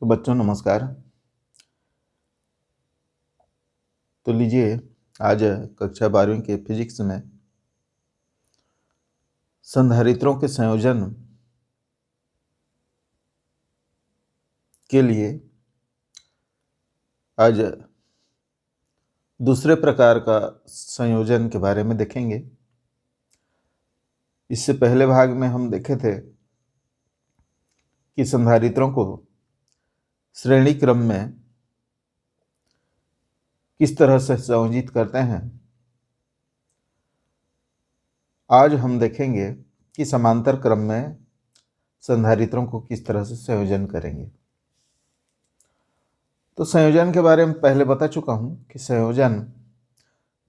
तो बच्चों नमस्कार। तो लीजिए, आज कक्षा 12वीं के फिजिक्स में संधारित्रों के संयोजन के लिए आज दूसरे प्रकार का संयोजन के बारे में देखेंगे। इससे पहले भाग में हम देखे थे कि संधारित्रों को श्रेणी क्रम में किस तरह से संयोजित करते हैं। आज हम देखेंगे कि समांतर क्रम में संधारित्रों को किस तरह से संयोजन करेंगे। तो संयोजन के बारे में पहले बता चुका हूं कि संयोजन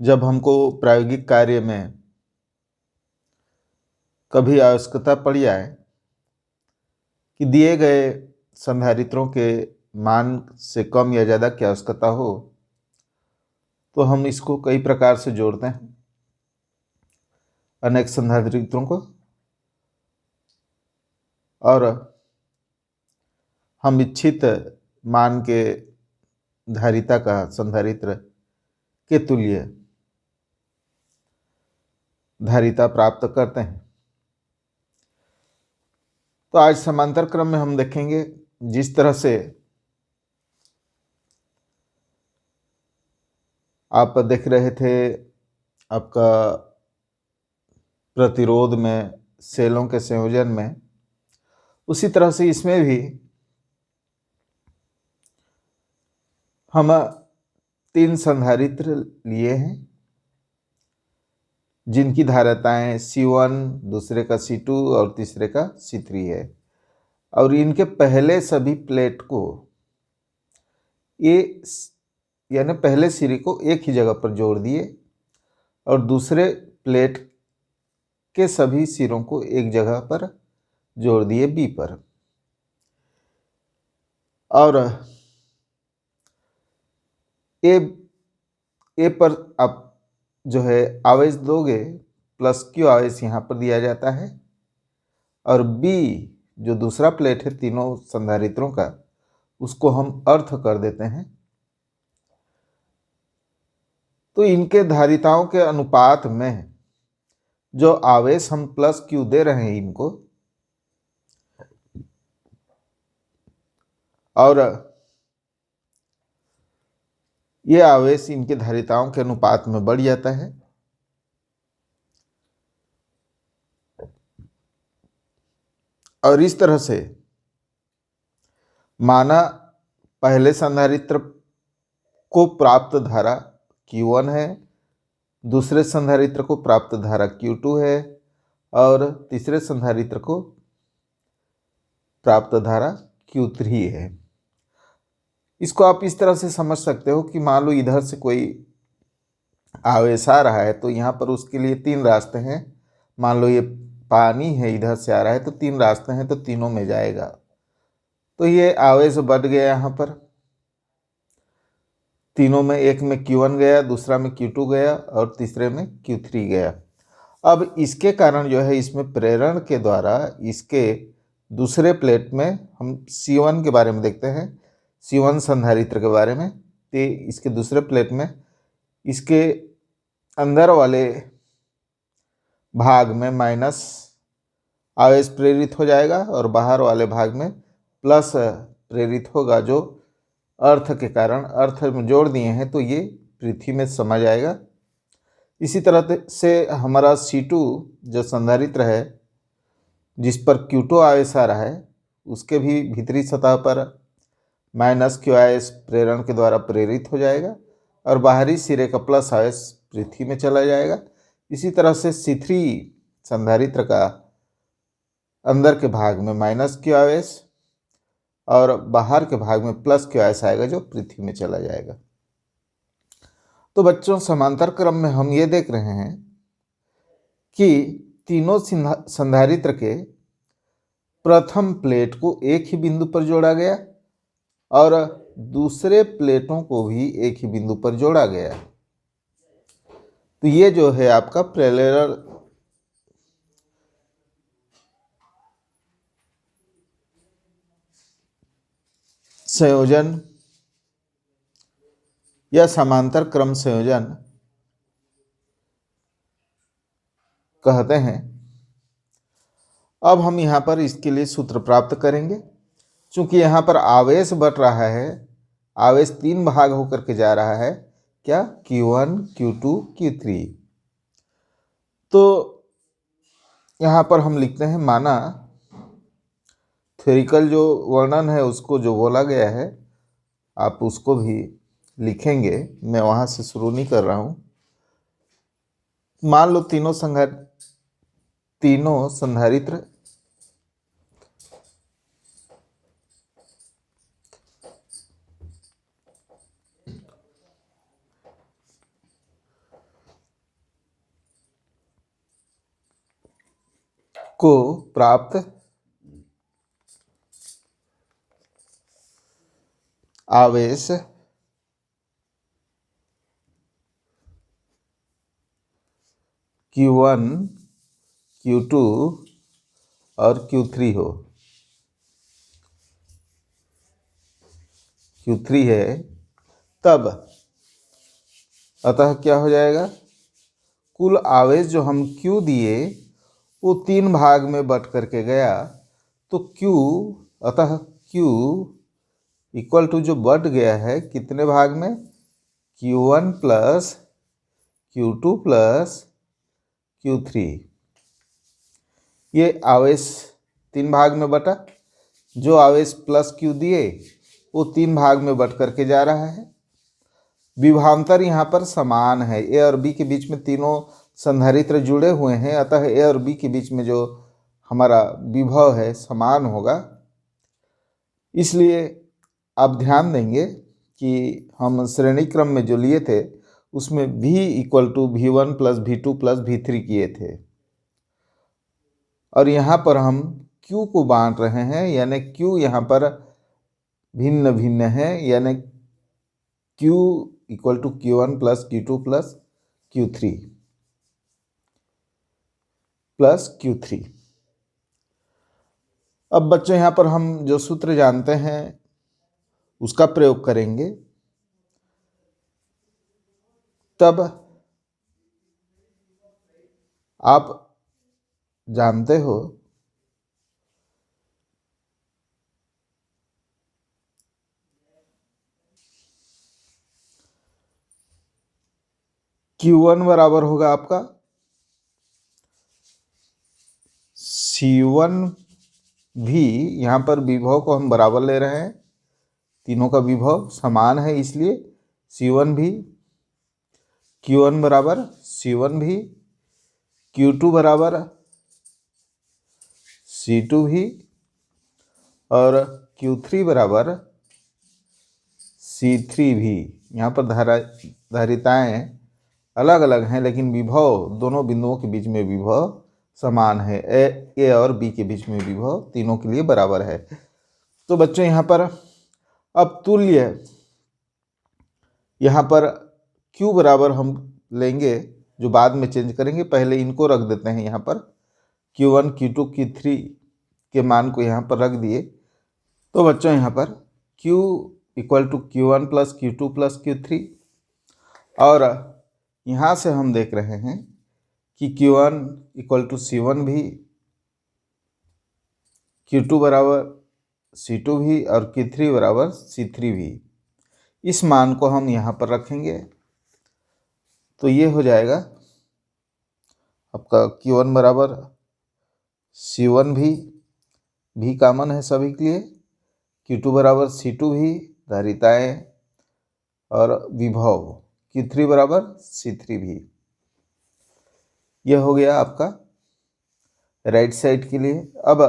जब हमको प्रायोगिक कार्य में कभी आवश्यकता पड़ जाए कि दिए गए संधारित्रों के मान से कम या ज़्यादा की आवश्यकता हो, तो हम इसको कई प्रकार से जोड़ते हैं अनेक संधारित्रों को, और हम इच्छित मान के धारिता का संधारित्र के तुल्य धारिता प्राप्त करते हैं। तो आज समांतर क्रम में हम देखेंगे जिस तरह से आप देख रहे थे आपका प्रतिरोध में सेलों के संयोजन में, उसी तरह से इसमें भी हम 3 संधारित्र लिए हैं जिनकी धारिताएं C1, दूसरे का C2 और तीसरे का C3 है। और इनके पहले सभी प्लेट को यानी पहले सिरे को एक ही जगह पर जोड़ दिए और दूसरे प्लेट के सभी सिरों को एक जगह पर जोड़ दिए B पर। और ए पर आप जो है आवेश दोगे, प्लस Q आवेश यहाँ पर दिया जाता है, और B जो दूसरा प्लेट है तीनों संधारित्रों का, उसको हम अर्थ कर देते हैं। तो इनके धारिताओं के अनुपात में जो आवेश हम प्लस Q दे रहे हैं इनको, और ये आवेश इनके धारिताओं के अनुपात में बढ़ जाता है। और इस तरह से माना पहले संधारित्र को प्राप्त धारा Q1 है, दूसरे संधारित्र को प्राप्त धारा Q2 है, और तीसरे संधारित्र को प्राप्त धारा Q3 है। इसको आप इस तरह से समझ सकते हो कि मान लो इधर से कोई आवेश आ रहा है, तो यहाँ पर उसके लिए 3 रास्ते हैं। मान लो ये पानी है, इधर से आ रहा है, तो 3 रास्ते हैं, तो तीनों में जाएगा। तो ये आवेश बढ़ गया यहाँ पर, तीनों में, एक में Q1 गया, दूसरा में Q2 गया और तीसरे में Q3 गया। अब इसके कारण जो है इसमें प्रेरण के द्वारा इसके दूसरे प्लेट में हम C1 के बारे में देखते हैं, C1 संधारित्र के बारे में। तो इसके दूसरे प्लेट में इसके अंदर वाले भाग में माइनस आवेश प्रेरित हो जाएगा और बाहर वाले भाग में प्लस प्रेरित होगा, जो अर्थ के कारण अर्थ में जोड़ दिए हैं, तो ये पृथ्वी में समा जाएगा। इसी तरह से हमारा C2 जो संधारित्र है जिस पर Q2 आवेश आ रहा है, उसके भी भीतरी सतह पर माइनस Q आवेश प्रेरण के द्वारा प्रेरित हो जाएगा और बाहरी सिरे का प्लस आवेश पृथ्वी में चला जाएगा। इसी तरह से C3 संधारित्र का अंदर के भाग में माइनस Q आवेश और बाहर के भाग में प्लस Q आवेश आएगा, जो पृथ्वी में चला जाएगा। तो बच्चों, समांतर क्रम में हम ये देख रहे हैं कि तीनों संधारित्र के प्रथम प्लेट को एक ही बिंदु पर जोड़ा गया और दूसरे प्लेटों को भी एक ही बिंदु पर जोड़ा गया। तो ये जो है आपका पैरेलल संयोजन या समांतर क्रम संयोजन कहते हैं। अब हम यहाँ पर इसके लिए सूत्र प्राप्त करेंगे। चूंकि यहाँ पर आवेश बढ़ रहा है, आवेश 3 भाग होकर के जा रहा है, क्या, Q1, Q2, Q3। तो यहाँ पर हम लिखते हैं, माना थ्योरिकल जो वर्णन है उसको जो बोला गया है आप उसको भी लिखेंगे, मैं वहाँ से शुरू नहीं कर रहा हूँ। मान लो तीनों संधारित्र को प्राप्त आवेश Q1, Q2 और Q3 हो, Q3 है, तब अतः क्या हो जाएगा, कुल आवेश जो हम Q दिए वो 3 भाग में बट करके गया, तो Q, अतः Q इक्वल टू जो बट गया है कितने भाग में, Q1 plus Q2 plus Q3। ये आवेश 3 भाग में बटा, जो आवेश प्लस Q दिए वो 3 भाग में बट करके जा रहा है। विभवांतर यहाँ पर समान है, ए और बी के बीच में तीनों संधारित्र जुड़े हुए हैं, अतः ए और बी के बीच में जो हमारा विभव है समान होगा। इसलिए आप ध्यान देंगे कि हम श्रेणी क्रम में जो लिए थे उसमें V equal to V1 plus V2 plus V3 किए थे, और यहाँ पर हम Q को बांट रहे हैं, यानी Q यहाँ पर भिन्न भिन्न है, यानी Q equal to Q1 plus Q2 plus Q3 plus Q3। अब बच्चों यहाँ पर हम जो सूत्र जानते हैं उसका प्रयोग करेंगे, तब आप जानते हो Q1 बराबर होगा आपका C1 भी, यहाँ पर विभव को हम बराबर ले रहे हैं, तीनों का विभव समान है, इसलिए C1 भी, Q1 बराबर C1 भी, Q2 बराबर C2 भी, और Q3 बराबर C3 भी। यहाँ पर धारिताएं अलग अलग हैं, लेकिन विभव दोनों बिंदुओं के बीच में विभव समान है, ए और बी के बीच में विभव तीनों के लिए बराबर है। तो बच्चों यहाँ पर अब तुल्य, यहाँ पर Q बराबर हम लेंगे, जो बाद में चेंज करेंगे, पहले इनको रख देते हैं यहाँ पर, Q1, Q2, Q3 के मान को यहाँ पर रख दिए। तो बच्चों यहाँ पर Q equal to Q1 plus Q2 plus Q3, और यहाँ से हम देख रहे हैं कि Q1 इक्वल टू C1 भी, Q2 बराबर C2 भी, और Q3 बराबर C3 भी। इस मान को हम यहाँ पर रखेंगे, तो ये हो जाएगा आपका Q1 बराबर C1 भी कॉमन है सभी के लिए, Q2 बराबर C2 भी, धारिताएं और विभव Q3 बराबर C3 भी। यह हो गया आपका राइट साइड के लिए। अब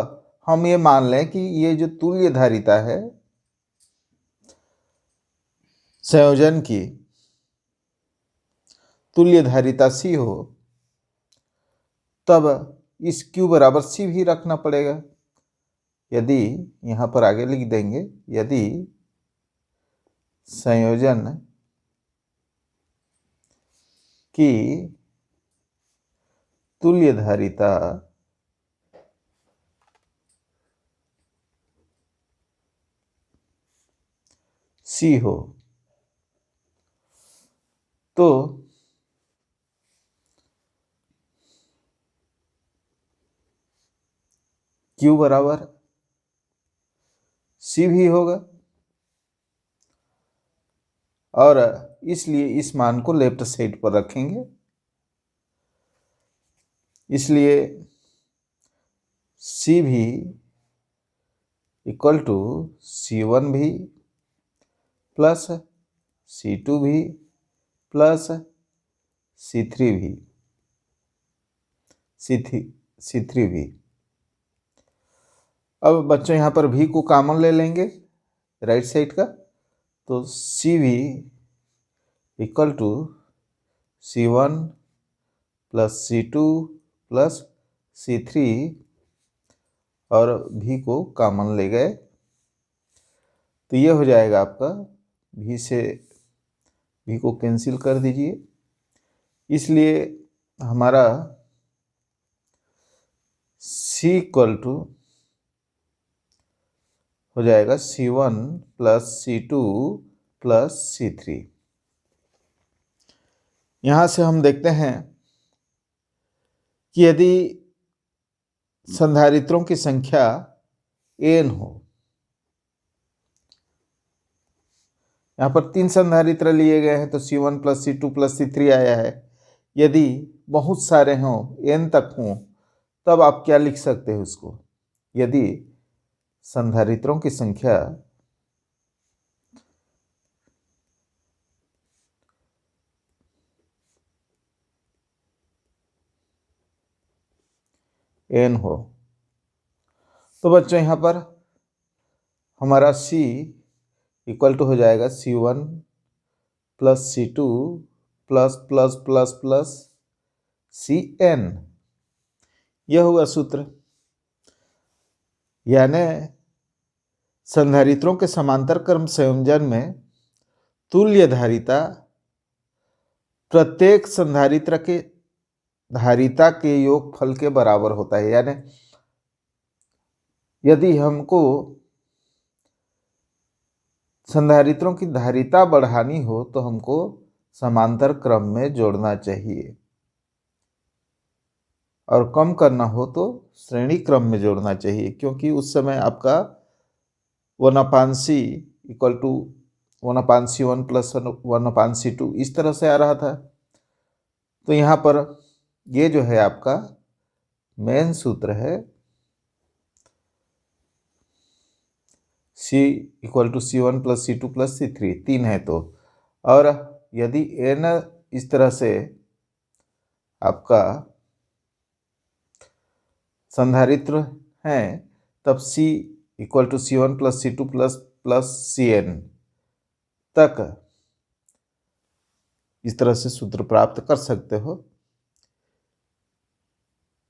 हम ये मान लें कि ये जो तुल्य धारिता है संयोजन की, तुल्य धारिता C हो, तब इस Q बराबर C भी रखना पड़ेगा। यदि यहाँ पर आगे लिख देंगे, यदि संयोजन की तुल्य धारिता सी हो तो Q बराबर सी भी होगा, और इसलिए इस मान को लेफ्ट साइड पर रखेंगे। इसलिए सी भी इक्वल टू C1 भी प्लस C2 भी प्लस C3 भी, C3 भी। अब बच्चों यहाँ पर भी को कॉमन ले लेंगे राइट साइड का, तो सी भी equal to C1 plus C2 plus C3, और भी को कॉमन ले गए तो ये हो जाएगा आपका, भी से भी को कैंसिल कर दीजिए। इसलिए हमारा C इक्वल टू हो जाएगा C1 plus C2 plus C3। यहाँ से हम देखते हैं कि यदि संधारित्रों की संख्या n हो, यहाँ पर 3 संधारित्र लिए गए हैं तो C1 plus C2 plus C3 आया है। यदि बहुत सारे हों, n तक हों, तब आप क्या लिख सकते हैं उसको? यदि संधारित्रों की संख्या n हो तो बच्चों यहाँ पर हमारा C इक्वल टू हो जाएगा C1 plus C2 plus plus plus plus Cn। यह हुआ सूत्र। यानी संधारित्रों के समांतर क्रम संयोजन में तुल्य धारिता प्रत्येक संधारित्र के धारिता के योगफल के बराबर होता है। यानी यदि हमको संधारित्रों की धारिता बढ़ानी हो तो हमको समांतर क्रम में जोड़ना चाहिए, और कम करना हो तो श्रेणी क्रम में जोड़ना चाहिए, क्योंकि उस समय आपका 1/C equal to 1/C1 plus 1/C2 इस तरह से आ रहा था। तो यहाँ पर ये जो है आपका मेन सूत्र है, C equal to C1 plus C2 plus C3, 3 है तो, और यदि n इस तरह से आपका संधारित्र हैं तब C equal to C1 plus C2 plus plus Cn तक इस तरह से सूत्र प्राप्त कर सकते हो।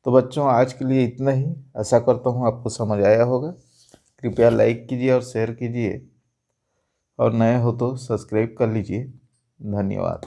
तो बच्चों आज के लिए इतना ही। आशा करता हूँ आपको समझ आया होगा। कृपया लाइक कीजिए और शेयर कीजिए, और नए हो तो सब्सक्राइब कर लीजिए। धन्यवाद।